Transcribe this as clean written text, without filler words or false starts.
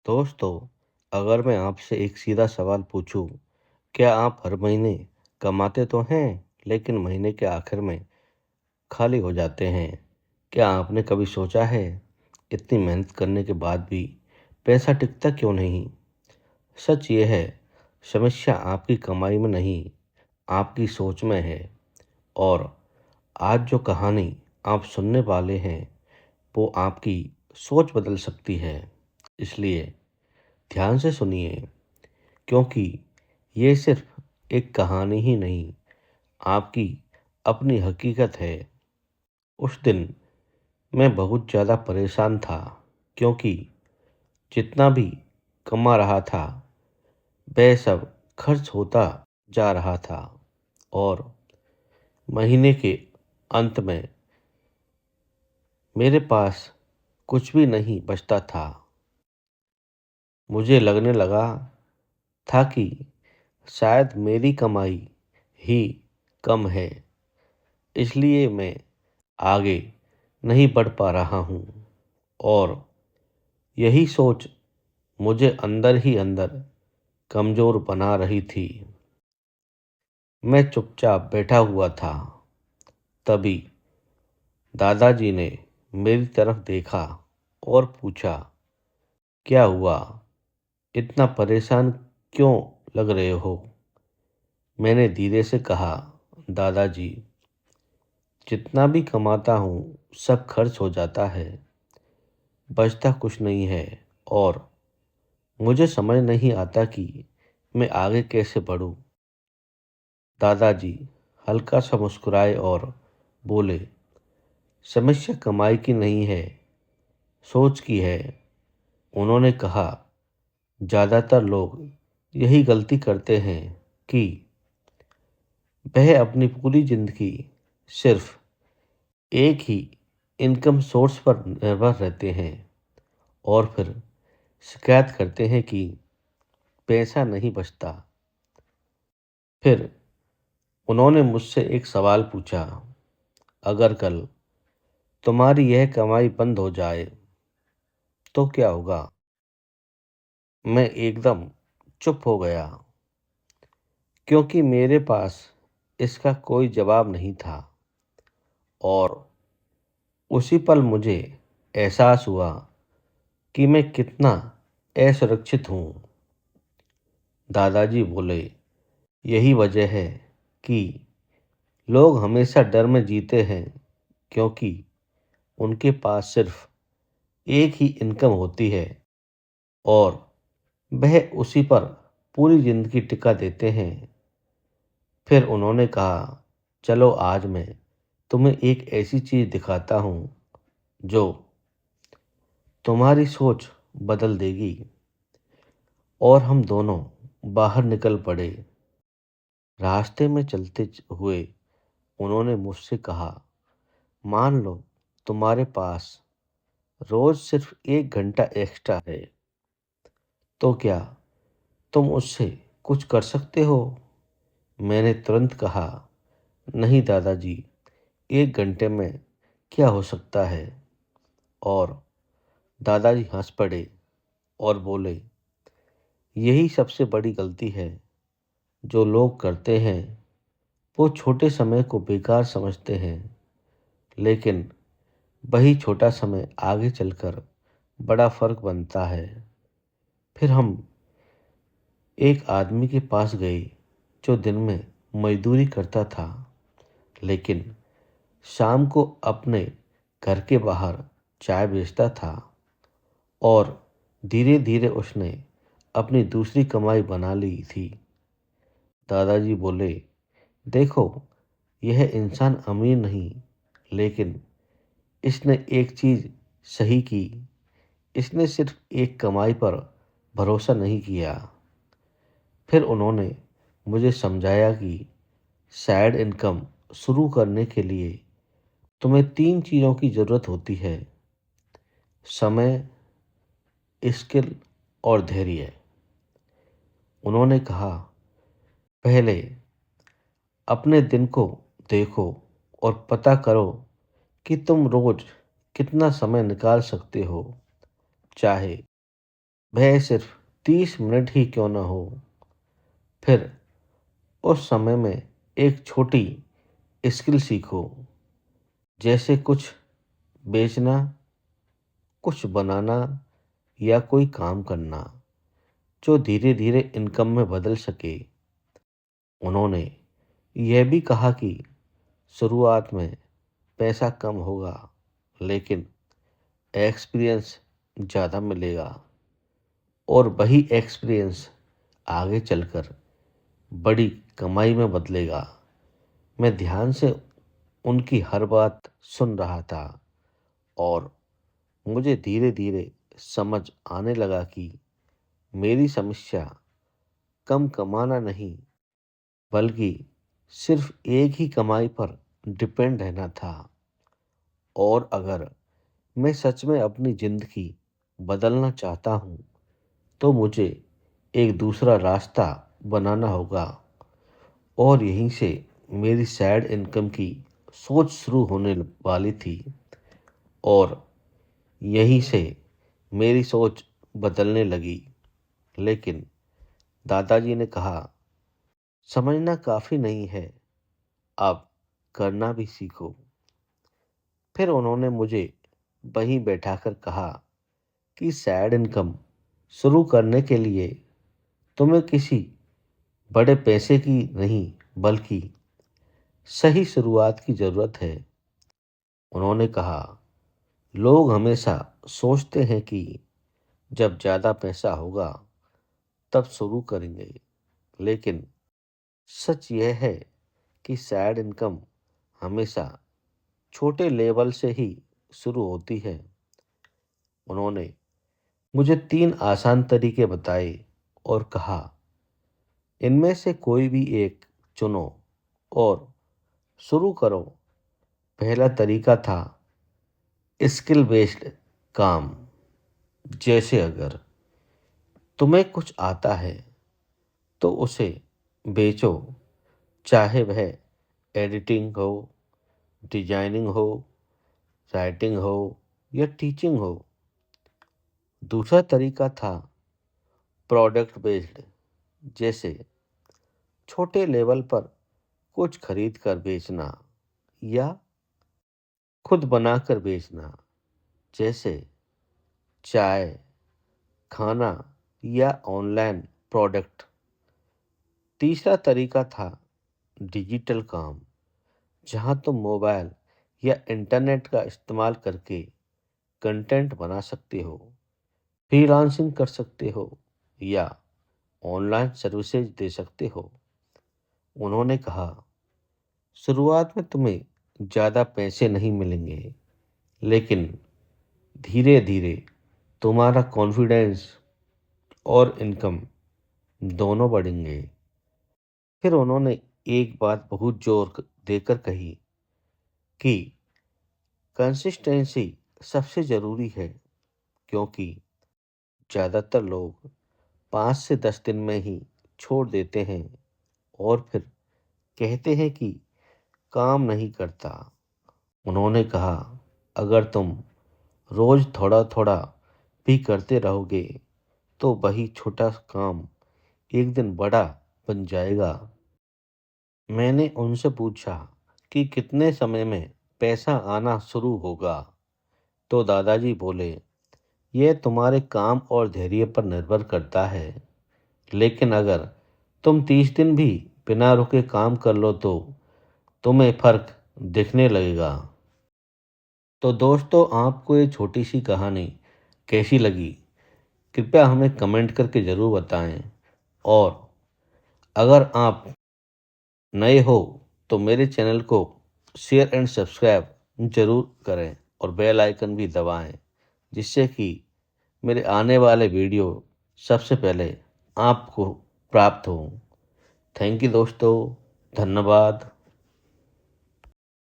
दोस्तों, अगर मैं आपसे एक सीधा सवाल पूछूं, क्या आप हर महीने कमाते तो हैं, लेकिन महीने के आखिर में खाली हो जाते हैं? क्या आपने कभी सोचा है, इतनी मेहनत करने के बाद भी पैसा टिकता क्यों नहीं? सच ये है, समस्या आपकी कमाई में नहीं, आपकी सोच में है। और आज जो कहानी आप सुनने वाले हैं, वो आपकी सोच बदल सकती है। इसलिए ध्यान से सुनिए, क्योंकि ये सिर्फ एक कहानी ही नहीं, आपकी अपनी हकीकत है। उस दिन मैं बहुत ज़्यादा परेशान था, क्योंकि जितना भी कमा रहा था वह सब खर्च होता जा रहा था। और महीने के अंत में मेरे पास कुछ भी नहीं बचता था। मुझे लगने लगा था कि शायद मेरी कमाई ही कम है, इसलिए मैं आगे नहीं बढ़ पा रहा हूँ। और यही सोच मुझे अंदर ही अंदर कमज़ोर बना रही थी। मैं चुपचाप बैठा हुआ था। तभी दादाजी ने मेरी तरफ देखा और पूछा, क्या हुआ? इतना परेशान क्यों लग रहे हो? मैंने धीरे से कहा, दादाजी, जितना भी कमाता हूँ सब खर्च हो जाता है, बचता कुछ नहीं है। और मुझे समझ नहीं आता कि मैं आगे कैसे बढ़ूं। दादाजी हल्का सा मुस्कुराए और बोले, समस्या कमाई की नहीं है, सोच की है। उन्होंने कहा, ज़्यादातर लोग यही गलती करते हैं कि वह अपनी पूरी जिंदगी सिर्फ एक ही इनकम सोर्स पर निर्भर रहते हैं और फिर शिकायत करते हैं कि पैसा नहीं बचता। फिर उन्होंने मुझसे एक सवाल पूछा, अगर कल तुम्हारी यह कमाई बंद हो जाए तो क्या होगा? मैं एकदम चुप हो गया, क्योंकि मेरे पास इसका कोई जवाब नहीं था। और उसी पल मुझे एहसास हुआ कि मैं कितना असुरक्षित हूँ। दादाजी बोले, यही वजह है कि लोग हमेशा डर में जीते हैं, क्योंकि उनके पास सिर्फ एक ही इनकम होती है और वह उसी पर पूरी जिंदगी टिका देते हैं। फिर उन्होंने कहा, चलो आज मैं तुम्हें एक ऐसी चीज दिखाता हूँ जो तुम्हारी सोच बदल देगी। और हम दोनों बाहर निकल पड़े। रास्ते में चलते हुए उन्होंने मुझसे कहा, मान लो तुम्हारे पास रोज सिर्फ 1 घंटा एक्स्ट्रा है, तो क्या तुम उससे कुछ कर सकते हो? मैंने तुरंत कहा, नहीं दादाजी, 1 घंटे में क्या हो सकता है? और दादाजी हंस पड़े और बोले, यही सबसे बड़ी गलती है जो लोग करते हैं। वो छोटे समय को बेकार समझते हैं, लेकिन वही छोटा समय आगे चलकर बड़ा फर्क बनता है। फिर हम एक आदमी के पास गए जो दिन में मजदूरी करता था, लेकिन शाम को अपने घर के बाहर चाय बेचता था। और धीरे धीरे उसने अपनी दूसरी कमाई बना ली थी। दादाजी बोले, देखो, यह इंसान अमीर नहीं, लेकिन इसने एक चीज सही की। इसने सिर्फ एक कमाई पर भरोसा नहीं किया। फिर उन्होंने मुझे समझाया कि साइड इनकम शुरू करने के लिए तुम्हें 3 चीज़ों की ज़रूरत होती है, समय, स्किल और धैर्य। उन्होंने कहा, पहले अपने दिन को देखो और पता करो कि तुम रोज कितना समय निकाल सकते हो, चाहे वह सिर्फ 30 मिनट ही क्यों ना हो। फिर उस समय में एक छोटी स्किल सीखो, जैसे कुछ बेचना, कुछ बनाना या कोई काम करना जो धीरे धीरे इनकम में बदल सके। उन्होंने यह भी कहा कि शुरुआत में पैसा कम होगा, लेकिन एक्सपीरियंस ज़्यादा मिलेगा और वही एक्सपीरियंस आगे चलकर बड़ी कमाई में बदलेगा। मैं ध्यान से उनकी हर बात सुन रहा था और मुझे धीरे धीरे समझ आने लगा कि मेरी समस्या कम कमाना नहीं, बल्कि सिर्फ एक ही कमाई पर डिपेंड रहना था। और अगर मैं सच में अपनी ज़िंदगी बदलना चाहता हूँ, तो मुझे एक दूसरा रास्ता बनाना होगा। और यहीं से मेरी साइड इनकम की सोच शुरू होने वाली थी और यहीं से मेरी सोच बदलने लगी। लेकिन दादाजी ने कहा, समझना काफ़ी नहीं है, अब करना भी सीखो। फिर उन्होंने मुझे वहीं बैठाकर कहा कि साइड इनकम शुरू करने के लिए तुम्हें किसी बड़े पैसे की नहीं, बल्कि सही शुरुआत की ज़रूरत है। उन्होंने कहा, लोग हमेशा सोचते हैं कि जब ज़्यादा पैसा होगा तब शुरू करेंगे, लेकिन सच यह है कि साइड इनकम हमेशा छोटे लेवल से ही शुरू होती है। उन्होंने मुझे 3 आसान तरीके बताए और कहा, इनमें से कोई भी एक चुनो और शुरू करो। पहला तरीका था स्किल बेस्ड काम, जैसे अगर तुम्हें कुछ आता है तो उसे बेचो, चाहे वह एडिटिंग हो, डिजाइनिंग हो, राइटिंग हो या टीचिंग हो। दूसरा तरीका था प्रोडक्ट बेस्ड, जैसे छोटे लेवल पर कुछ खरीद कर बेचना या खुद बनाकर बेचना, जैसे चाय, खाना या ऑनलाइन प्रोडक्ट। तीसरा तरीका था डिजिटल काम, जहां तुम मोबाइल या इंटरनेट का इस्तेमाल करके कंटेंट बना सकते हो, फ्रीलांसिंग कर सकते हो या ऑनलाइन सर्विसेज दे सकते हो। उन्होंने कहा, शुरुआत में तुम्हें ज़्यादा पैसे नहीं मिलेंगे, लेकिन धीरे धीरे तुम्हारा कॉन्फिडेंस और इनकम दोनों बढ़ेंगे। फिर उन्होंने एक बात बहुत जोर देकर कही कि कंसिस्टेंसी सबसे ज़रूरी है, क्योंकि ज़्यादातर लोग 5 से 10 दिन में ही छोड़ देते हैं और फिर कहते हैं कि काम नहीं करता। उन्होंने कहा, अगर तुम रोज़ थोड़ा थोड़ा भी करते रहोगे तो वही छोटा काम एक दिन बड़ा बन जाएगा। मैंने उनसे पूछा कि कितने समय में पैसा आना शुरू होगा, तो दादाजी बोले, यह तुम्हारे काम और धैर्य पर निर्भर करता है, लेकिन अगर तुम 30 दिन भी बिना रुके काम कर लो तो तुम्हें फर्क दिखने लगेगा। तो दोस्तों, आपको ये छोटी सी कहानी कैसी लगी, कृपया हमें कमेंट करके ज़रूर बताएं। और अगर आप नए हो तो मेरे चैनल को शेयर एंड सब्सक्राइब ज़रूर करें और बेल आइकन भी दबाएं, जिससे कि मेरे आने वाले वीडियो सबसे पहले आपको प्राप्त हो। थैंक यू दोस्तों, धन्यवाद।